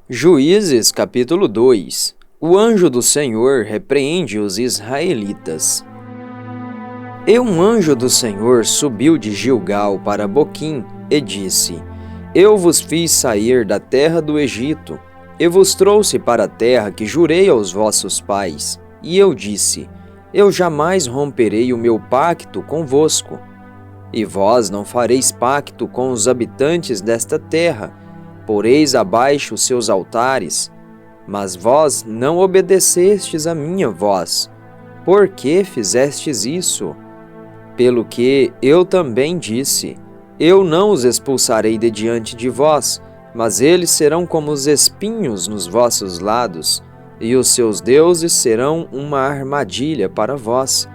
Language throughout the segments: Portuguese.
Juízes capítulo 2. O anjo do Senhor repreende os israelitas. E um anjo do Senhor subiu de Gilgal para Boquim e disse: Eu vos fiz sair da terra do Egito, e vos trouxe para a terra que jurei aos vossos pais. E eu disse: Eu jamais romperei o meu pacto convosco. E vós não fareis pacto com os habitantes desta terra, poreis abaixo os seus altares, mas vós não obedecestes a minha voz. Por que fizestes isso? Pelo que eu também disse: Eu não os expulsarei de diante de vós, mas eles serão como os espinhos nos vossos lados, e os seus deuses serão uma armadilha para vós.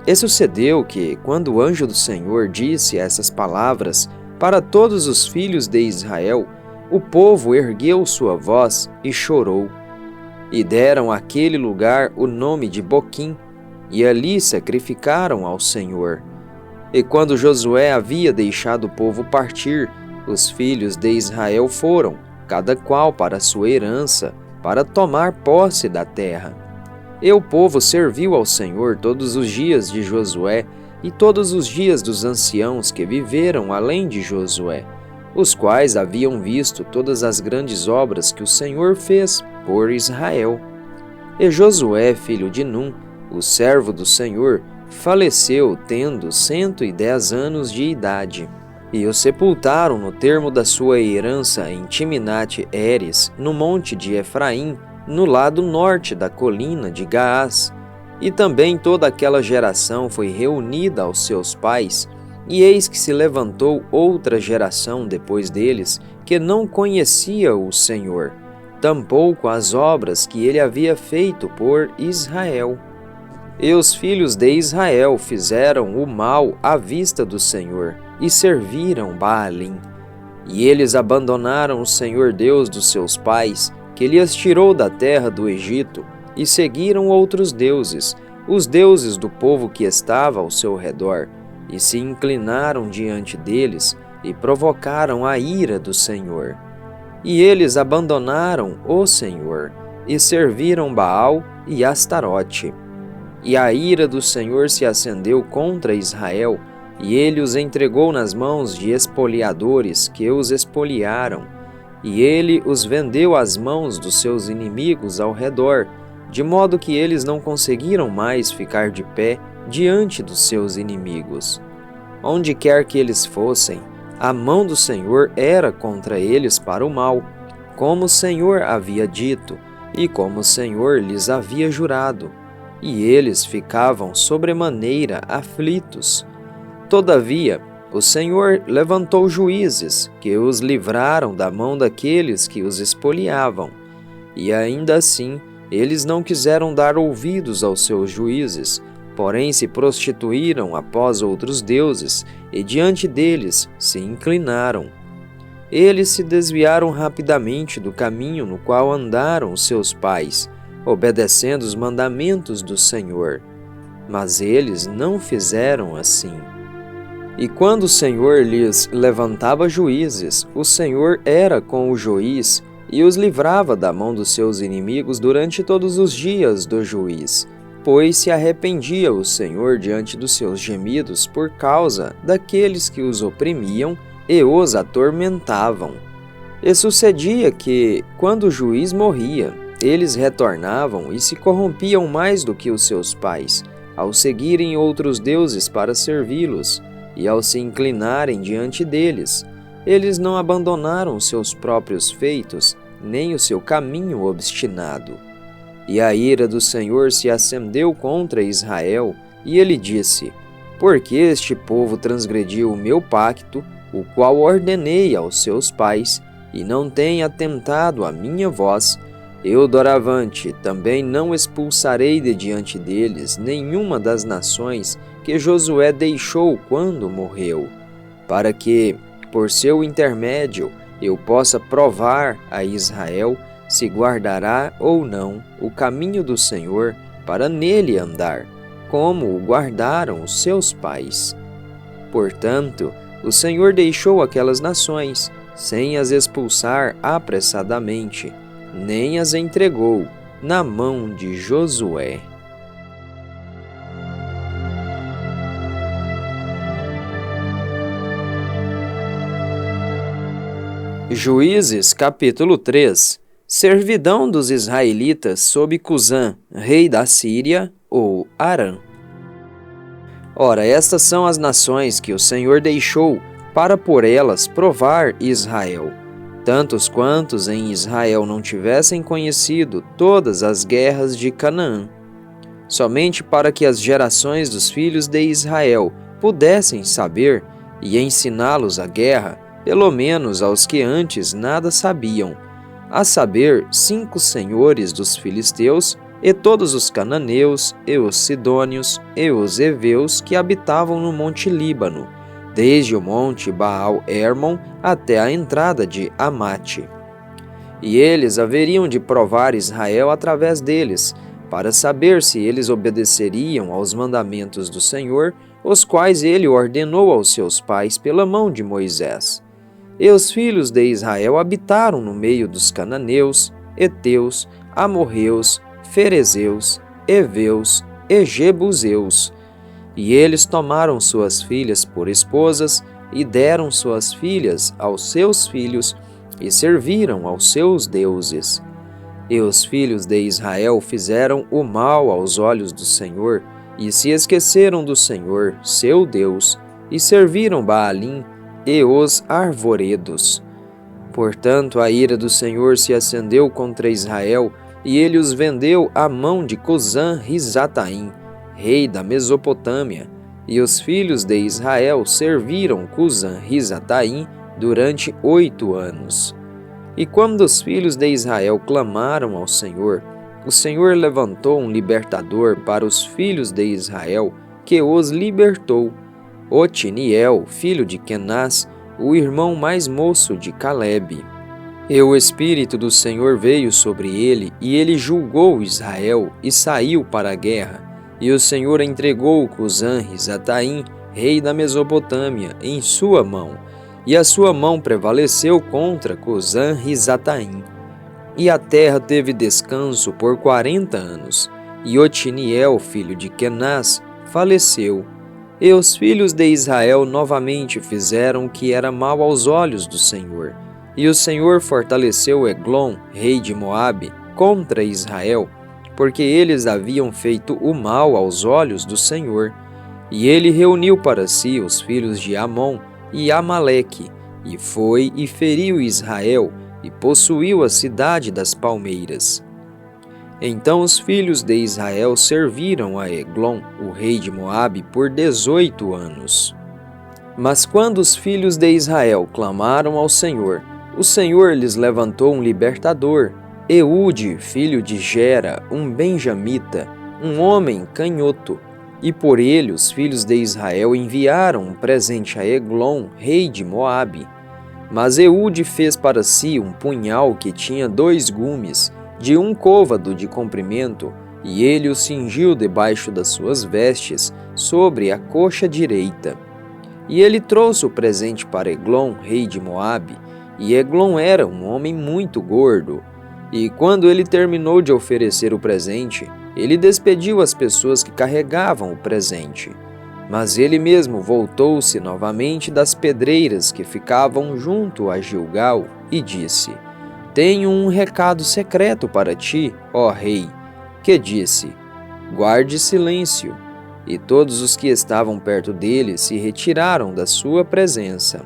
E sucedeu que, quando o anjo do Senhor disse essas palavras para todos os filhos de Israel, o povo ergueu sua voz e chorou. E deram àquele lugar o nome de Boquim, e ali sacrificaram ao Senhor. E quando Josué havia deixado o povo partir, os filhos de Israel foram, cada qual para a sua herança, para tomar posse da terra. E o povo serviu ao Senhor todos os dias de Josué e todos os dias dos anciãos que viveram além de Josué, os quais haviam visto todas as grandes obras que o Senhor fez por Israel. E Josué, filho de Num, o servo do Senhor, faleceu tendo 110 anos de idade. E o sepultaram no termo da sua herança em Timnate-Heres, no monte de Efraim, no lado norte da colina de Gaás. E também toda aquela geração foi reunida aos seus pais, e eis que se levantou outra geração depois deles, que não conhecia o Senhor, tampouco as obras que ele havia feito por Israel. E os filhos de Israel fizeram o mal à vista do Senhor, e serviram Baalim. E eles abandonaram o Senhor Deus dos seus pais, que lhes tirou da terra do Egito, e seguiram outros deuses, os deuses do povo que estava ao seu redor, e se inclinaram diante deles, e provocaram a ira do Senhor. E eles abandonaram o Senhor, e serviram Baal e Astarote. E a ira do Senhor se acendeu contra Israel, e ele os entregou nas mãos de espoliadores que os espoliaram, e ele os vendeu às mãos dos seus inimigos ao redor, de modo que eles não conseguiram mais ficar de pé diante dos seus inimigos. Onde quer que eles fossem, a mão do Senhor era contra eles para o mal, como o Senhor havia dito, e como o Senhor lhes havia jurado, e eles ficavam sobremaneira aflitos. Todavia, o Senhor levantou juízes, que os livraram da mão daqueles que os espoliavam, e ainda assim eles não quiseram dar ouvidos aos seus juízes, porém se prostituíram após outros deuses, e diante deles se inclinaram. Eles se desviaram rapidamente do caminho no qual andaram seus pais, obedecendo os mandamentos do Senhor. Mas eles não fizeram assim. E quando o Senhor lhes levantava juízes, o Senhor era com o juiz e os livrava da mão dos seus inimigos durante todos os dias do juiz, pois se arrependia o Senhor diante dos seus gemidos por causa daqueles que os oprimiam e os atormentavam. E sucedia que, quando o juiz morria, eles retornavam e se corrompiam mais do que os seus pais, ao seguirem outros deuses para servi-los, e ao se inclinarem diante deles. Eles não abandonaram seus próprios feitos, nem o seu caminho obstinado. E a ira do Senhor se acendeu contra Israel, e ele disse: Por que este povo transgrediu o meu pacto, o qual ordenei aos seus pais, e não tem atentado à minha voz? Eu, doravante, também não expulsarei de diante deles nenhuma das nações que Josué deixou quando morreu, para que, por seu intermédio, eu possa provar a Israel se guardará ou não o caminho do Senhor para nele andar, como o guardaram os seus pais. Portanto, o Senhor deixou aquelas nações, sem as expulsar apressadamente, nem as entregou na mão de Josué. Juízes capítulo 3. Servidão dos israelitas sob Cusã, rei da Síria, ou Arã. Ora, estas são as nações que o Senhor deixou para por elas provar Israel, tantos quantos em Israel não tivessem conhecido todas as guerras de Canaã, somente para que as gerações dos filhos de Israel pudessem saber e ensiná-los a guerra, pelo menos aos que antes nada sabiam, a saber, 5 senhores dos filisteus, e todos os cananeus, e os sidônios, e os heveus que habitavam no monte Líbano, desde o monte Baal-Hermon até a entrada de Amate. E eles haveriam de provar Israel através deles, para saber se eles obedeceriam aos mandamentos do Senhor, os quais ele ordenou aos seus pais pela mão de Moisés. E os filhos de Israel habitaram no meio dos cananeus, heteus, amorreus, ferezeus, heveus e jebuseus. E eles tomaram suas filhas por esposas e deram suas filhas aos seus filhos e serviram aos seus deuses. E os filhos de Israel fizeram o mal aos olhos do Senhor e se esqueceram do Senhor, seu Deus, e serviram Baalim e os arvoredos. Portanto, a ira do Senhor se acendeu contra Israel, e ele os vendeu à mão de Cusã-Risataim, rei da Mesopotâmia, e os filhos de Israel serviram Cusã-Risataim durante 8 anos. E quando os filhos de Israel clamaram ao Senhor, o Senhor levantou um libertador para os filhos de Israel, que os libertou, Otiniel, filho de Kenaz, o irmão mais moço de Calebe. E o Espírito do Senhor veio sobre ele, e ele julgou Israel, e saiu para a guerra. E o Senhor entregou Cusã-Risataim, rei da Mesopotâmia, em sua mão, e a sua mão prevaleceu contra Cusã-Risataim. E a terra teve descanso por 40 anos, e Otiniel, filho de Kenaz, faleceu. E os filhos de Israel novamente fizeram o que era mal aos olhos do Senhor. E o Senhor fortaleceu Eglon, rei de Moabe, contra Israel, porque eles haviam feito o mal aos olhos do Senhor. E ele reuniu para si os filhos de Amon e Amaleque, e foi e feriu Israel, e possuiu a cidade das palmeiras. Então os filhos de Israel serviram a Eglon, o rei de Moabe, por 18 anos. Mas quando os filhos de Israel clamaram ao Senhor, o Senhor lhes levantou um libertador, Eude, filho de Gera, um benjamita, um homem canhoto. E por ele os filhos de Israel enviaram um presente a Eglon, rei de Moabe. Mas Eude fez para si um punhal que tinha 2 gumes, de 1 côvado de comprimento, e ele o cingiu debaixo das suas vestes, sobre a coxa direita. E ele trouxe o presente para Eglon, rei de Moabe, e Eglon era um homem muito gordo. E quando ele terminou de oferecer o presente, ele despediu as pessoas que carregavam o presente. Mas ele mesmo voltou-se novamente das pedreiras que ficavam junto a Gilgal e disse: Tenho um recado secreto para ti, ó rei, que disse: Guarde silêncio. E todos os que estavam perto dele se retiraram da sua presença.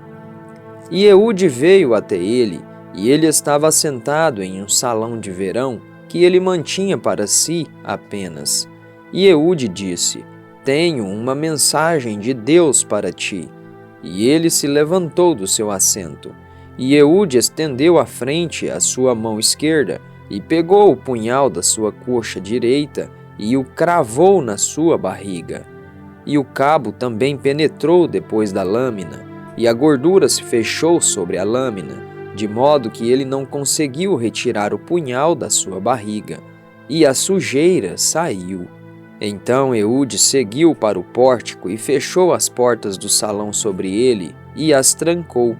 E Eude veio até ele, e ele estava assentado em um salão de verão que ele mantinha para si apenas. E Eude disse: Tenho uma mensagem de Deus para ti. E ele se levantou do seu assento. E Eude estendeu à frente a sua mão esquerda, e pegou o punhal da sua coxa direita, e o cravou na sua barriga. E o cabo também penetrou depois da lâmina, e a gordura se fechou sobre a lâmina, de modo que ele não conseguiu retirar o punhal da sua barriga, e a sujeira saiu. Então Eude seguiu para o pórtico e fechou as portas do salão sobre ele, e as trancou.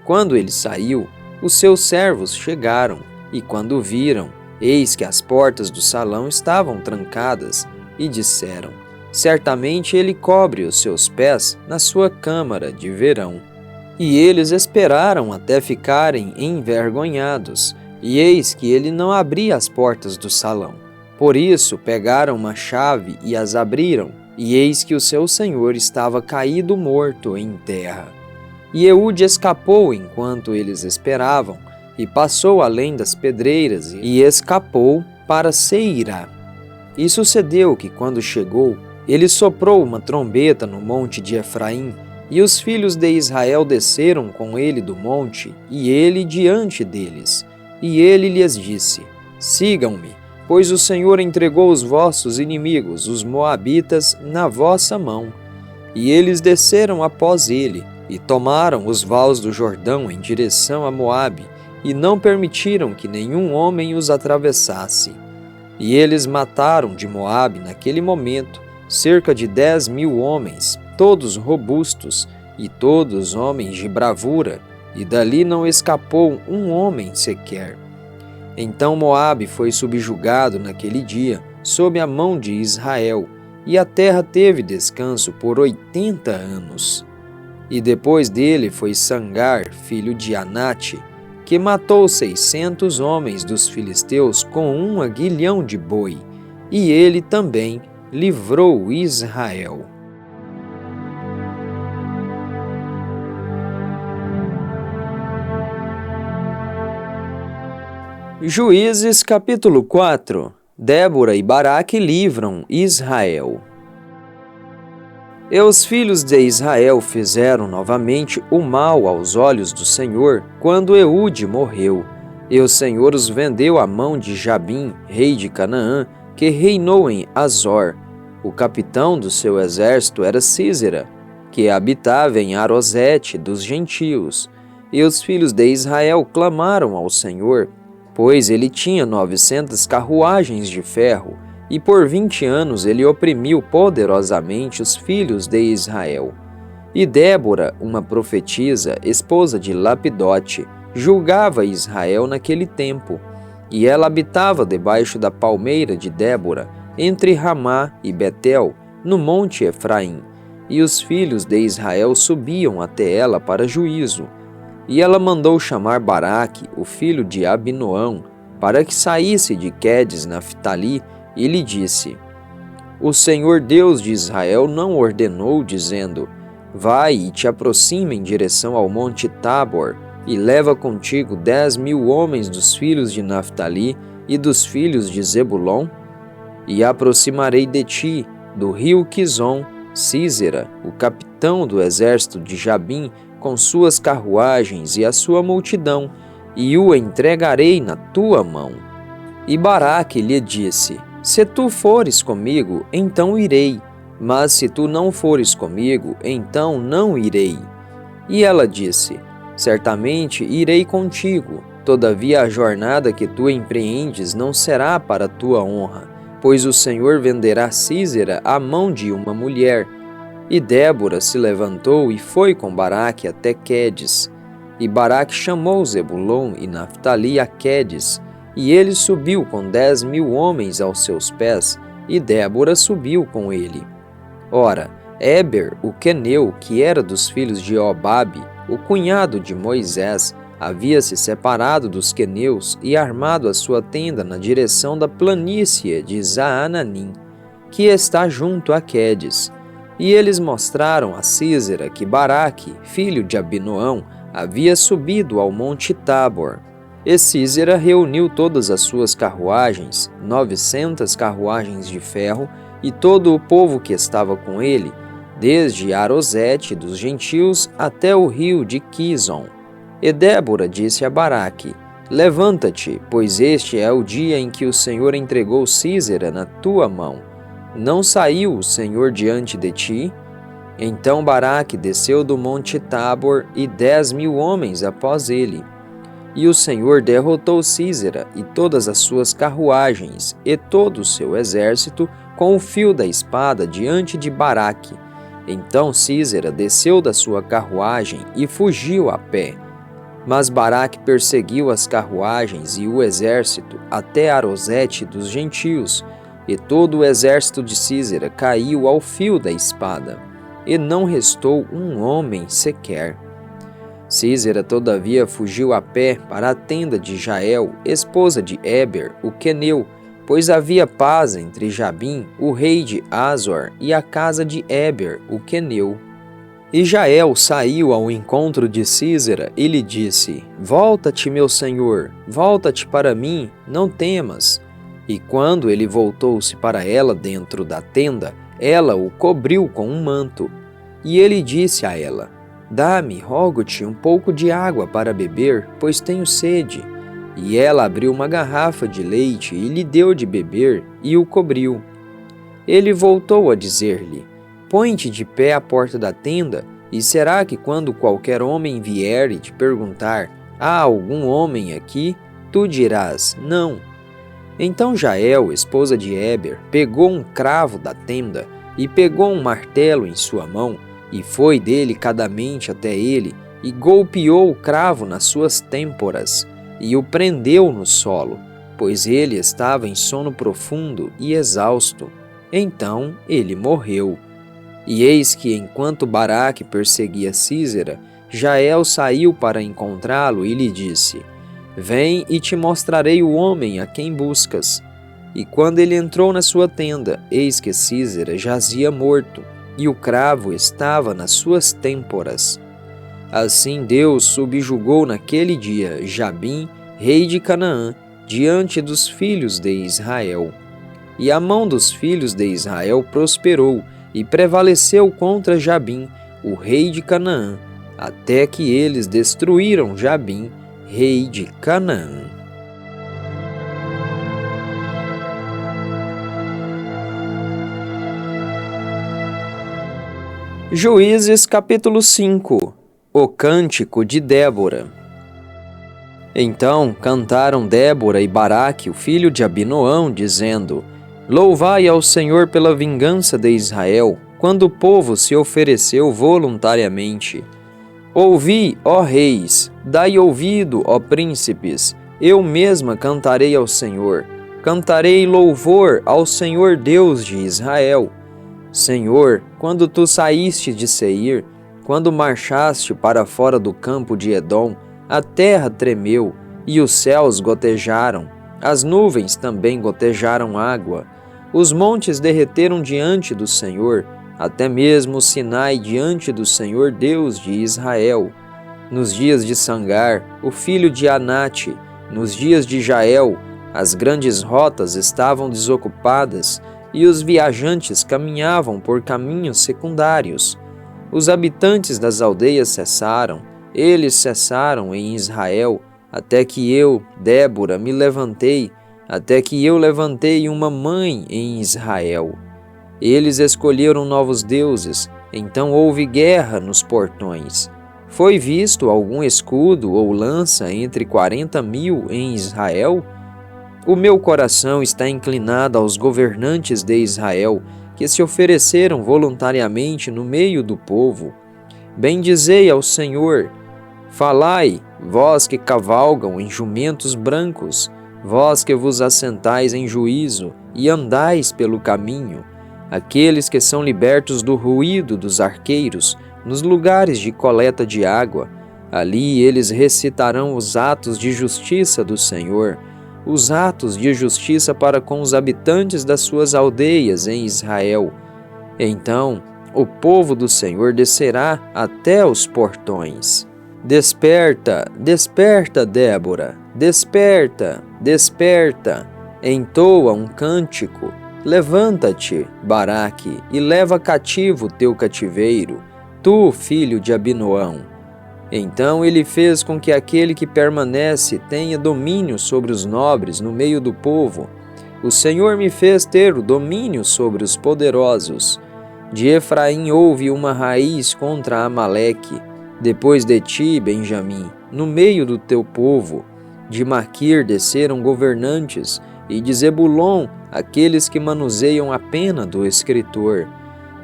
Quando ele saiu, os seus servos chegaram, e quando o viram, eis que as portas do salão estavam trancadas, e disseram: certamente ele cobre os seus pés na sua câmara de verão. E eles esperaram até ficarem envergonhados, e eis que ele não abria as portas do salão. Por isso pegaram uma chave e as abriram, e eis que o seu senhor estava caído morto em terra. E Eude escapou enquanto eles esperavam, e passou além das pedreiras, e escapou para Seirá. E sucedeu que, quando chegou, ele soprou uma trombeta no monte de Efraim, e os filhos de Israel desceram com ele do monte, e ele diante deles. E ele lhes disse: sigam-me, pois o Senhor entregou os vossos inimigos, os moabitas, na vossa mão. E eles desceram após ele, e tomaram os vales do Jordão em direção a Moabe, e não permitiram que nenhum homem os atravessasse. E eles mataram de Moabe naquele momento cerca de 10.000 homens, todos robustos, e todos homens de bravura, e dali não escapou um homem sequer. Então Moabe foi subjugado naquele dia sob a mão de Israel, e a terra teve descanso por 80 anos. E depois dele foi Sangar, filho de Anate, que matou 600 homens dos filisteus com um aguilhão de boi, e ele também livrou Israel. Juízes capítulo 4. Débora e Baraque livram Israel. E os filhos de Israel fizeram novamente o mal aos olhos do Senhor quando Eude morreu. E o Senhor os vendeu à mão de Jabim, rei de Canaã, que reinou em Azor. O capitão do seu exército era Sísera, que habitava em Arosete dos gentios. E os filhos de Israel clamaram ao Senhor, pois ele tinha 900 carruagens de ferro, e por 20 anos ele oprimiu poderosamente os filhos de Israel. E Débora, uma profetisa, esposa de Lapidote, julgava Israel naquele tempo, e ela habitava debaixo da palmeira de Débora, entre Ramá e Betel, no monte Efraim. E os filhos de Israel subiam até ela para juízo. E ela mandou chamar Baraque, o filho de Abinoão, para que saísse de Quedes Naftali, e lhe disse: o Senhor Deus de Israel não ordenou, dizendo: vai e te aproxima em direção ao monte Tabor, e leva contigo 10.000 homens dos filhos de Naftali e dos filhos de Zebulon? E aproximarei de ti, do rio Quizon, Sísera, o capitão do exército de Jabim, com suas carruagens e a sua multidão, e o entregarei na tua mão. E Baraque lhe disse: se tu fores comigo, então irei, mas se tu não fores comigo, então não irei. E ela disse: certamente irei contigo, todavia a jornada que tu empreendes não será para tua honra, pois o Senhor venderá Sísera à mão de uma mulher. E Débora se levantou e foi com Baraque até Quedes. E Baraque chamou Zebulon e Naftali a Quedes, e ele subiu com 10.000 homens aos seus pés, e Débora subiu com ele. Ora, Éber, o queneu, que era dos filhos de Obabe, o cunhado de Moisés, havia se separado dos queneus e armado a sua tenda na direção da planície de Zaananim, que está junto a Quedes. E eles mostraram a Sísera que Baraque, filho de Abinoão, havia subido ao monte Tabor. E Sísera reuniu todas as suas carruagens, 900 carruagens de ferro, e todo o povo que estava com ele, desde Arosete dos gentios até o rio de Quizon. E Débora disse a Baraque: levanta-te, pois este é o dia em que o Senhor entregou Sísera na tua mão. Não saiu o Senhor diante de ti? Então Baraque desceu do monte Tabor e 10.000 homens após ele. E o Senhor derrotou Sísera e todas as suas carruagens e todo o seu exército com o fio da espada diante de Baraque. Então Sísera desceu da sua carruagem e fugiu a pé. Mas Baraque perseguiu as carruagens e o exército até Arosete dos gentios, e todo o exército de Císera caiu ao fio da espada, e não restou um homem sequer. Císera, todavia, fugiu a pé para a tenda de Jael, esposa de Éber, o queneu, pois havia paz entre Jabim, o rei de Azor, e a casa de Éber, o queneu. E Jael saiu ao encontro de Císera e lhe disse: Volta-te, meu senhor, volta-te para mim, não temas. E quando ele voltou-se para ela dentro da tenda, ela o cobriu com um manto. E ele disse a ela: Dá-me, rogo-te, um pouco de água para beber, pois tenho sede. E ela abriu uma garrafa de leite e lhe deu de beber, e o cobriu. Ele voltou a dizer-lhe: Põe-te de pé à porta da tenda, e será que quando qualquer homem vier e te perguntar: Há algum homem aqui? Tu dirás: Não. Então Jael, esposa de Éber, pegou um cravo da tenda, e pegou um martelo em sua mão, e foi delicadamente até ele, e golpeou o cravo nas suas têmporas, e o prendeu no solo, pois ele estava em sono profundo e exausto. Então ele morreu. E eis que, enquanto Baraque perseguia Císera, Jael saiu para encontrá-lo e lhe disse: Vem e te mostrarei o homem a quem buscas. E quando ele entrou na sua tenda, eis que Císera jazia morto, e o cravo estava nas suas têmporas. Assim Deus subjugou naquele dia Jabim, rei de Canaã, diante dos filhos de Israel. E a mão dos filhos de Israel prosperou, e prevaleceu contra Jabim, o rei de Canaã, até que eles destruíram Jabim, rei de Canaã. Juízes capítulo 5. O cântico de Débora. Então cantaram Débora e Baraque, o filho de Abinoão, dizendo: Louvai ao Senhor pela vingança de Israel, quando o povo se ofereceu voluntariamente. Ouvi, ó reis, dai ouvido, ó príncipes, eu mesma cantarei ao Senhor. Cantarei louvor ao Senhor Deus de Israel. Senhor, quando tu saíste de Seir, quando marchaste para fora do campo de Edom, a terra tremeu e os céus gotejaram, as nuvens também gotejaram água. Os montes derreteram diante do Senhor, até mesmo o Sinai diante do Senhor Deus de Israel. Nos dias de Sangar, o filho de Anate, nos dias de Jael, as grandes rotas estavam desocupadas, e os viajantes caminhavam por caminhos secundários. Os habitantes das aldeias cessaram, eles cessaram em Israel, até que eu, Débora, me levantei, até que eu levantei uma mãe em Israel. Eles escolheram novos deuses, então houve guerra nos portões. Foi visto algum escudo ou lança entre 40.000 em Israel? O meu coração está inclinado aos governantes de Israel, que se ofereceram voluntariamente no meio do povo. Bendizei ao Senhor. Falai, vós que cavalgam em jumentos brancos, vós que vos assentais em juízo e andais pelo caminho, aqueles que são libertos do ruído dos arqueiros, nos lugares de coleta de água. Ali eles recitarão os atos de justiça do Senhor, os atos de justiça para com os habitantes das suas aldeias em Israel. Então o povo do Senhor descerá até os portões. Desperta, desperta, Débora, desperta, desperta, entoa um cântico. Levanta-te, Baraque, e leva cativo teu cativeiro, tu, filho de Abinoão. Então ele fez com que aquele que permanece tenha domínio sobre os nobres no meio do povo. O Senhor me fez ter o domínio sobre os poderosos. De Efraim houve uma raiz contra Amaleque. Depois de ti, Benjamim, no meio do teu povo. De Maquir desceram governantes, e de Zebulon aqueles que manuseiam a pena do escritor.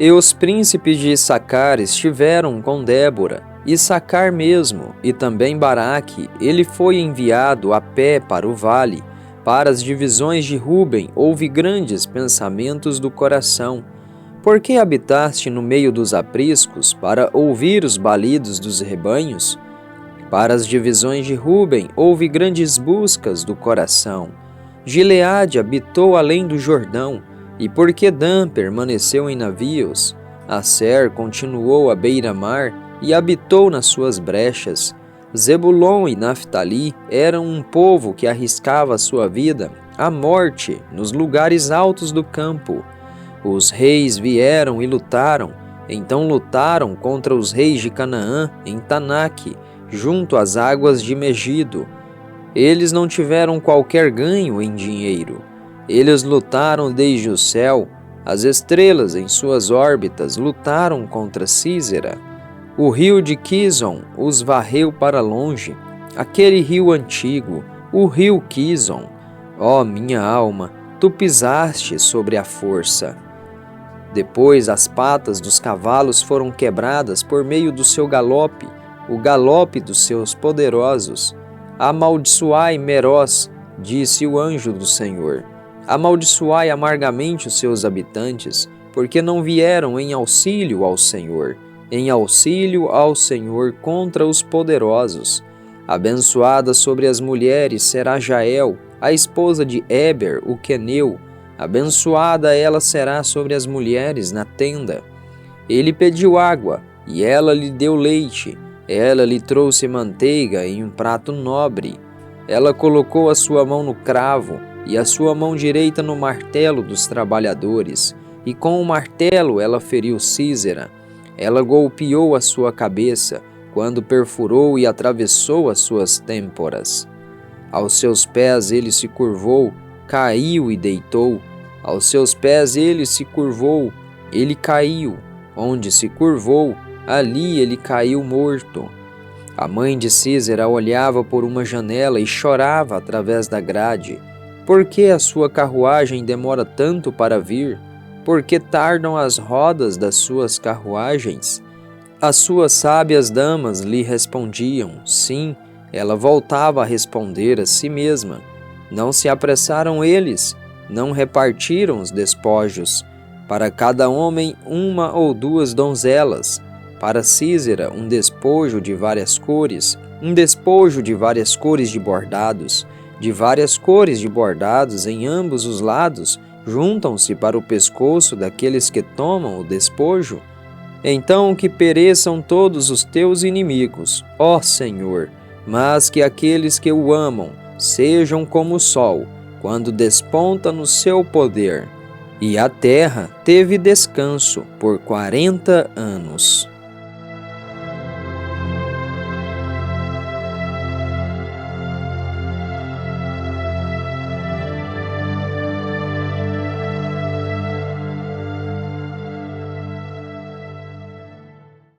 E os príncipes de Issacar estiveram com Débora, Issacar mesmo, e também Baraque, ele foi enviado a pé para o vale. Para as divisões de Ruben houve grandes pensamentos do coração. Por que habitaste no meio dos apriscos, para ouvir os balidos dos rebanhos? Para as divisões de Ruben houve grandes buscas do coração. Gileade habitou além do Jordão, e porque Dan permaneceu em navios, Asser continuou à beira-mar e habitou nas suas brechas. Zebulon e Naftali eram um povo que arriscava a sua vida à morte nos lugares altos do campo. Os reis vieram e lutaram, então lutaram contra os reis de Canaã em Tanaque, junto às águas de Megido. Eles não tiveram qualquer ganho em dinheiro. Eles lutaram desde o céu, as estrelas em suas órbitas lutaram contra Sísera. O rio de Quizon os varreu para longe, aquele rio antigo, o rio Quizon. Ó minha alma, tu pisaste sobre a força. Depois as patas dos cavalos foram quebradas por meio do seu galope, o galope dos seus poderosos. Amaldiçoai Meroz, disse o anjo do Senhor. Amaldiçoai amargamente os seus habitantes, porque não vieram em auxílio ao Senhor contra os poderosos. Abençoada sobre as mulheres será Jael, a esposa de Eber, o queneu. Abençoada ela será sobre as mulheres na tenda. Ele pediu água, e ela lhe deu leite. Ela lhe trouxe manteiga em um prato nobre. Ela colocou a sua mão no cravo e a sua mão direita no martelo dos trabalhadores, e com o martelo ela feriu Sísera. Ela golpeou a sua cabeça, quando perfurou e atravessou as suas têmporas. Aos seus pés ele se curvou, caiu e deitou. Aos seus pés ele se curvou, ele caiu. Onde se curvou, ali ele caiu morto. A mãe de Sísera olhava por uma janela e chorava através da grade. Por que a sua carruagem demora tanto para vir? Por que tardam as rodas das suas carruagens? As suas sábias damas lhe respondiam. Sim, ela voltava a responder a si mesma. Não se apressaram eles, não repartiram os despojos. Para cada homem uma ou duas donzelas. Para Sísera um despojo de várias cores, um despojo de várias cores de bordados em ambos os lados, juntam-se para o pescoço daqueles que tomam o despojo. Então que pereçam todos os teus inimigos, ó Senhor, mas que aqueles que o amam sejam como o sol, quando desponta no seu poder. E a terra teve descanso por 40 anos.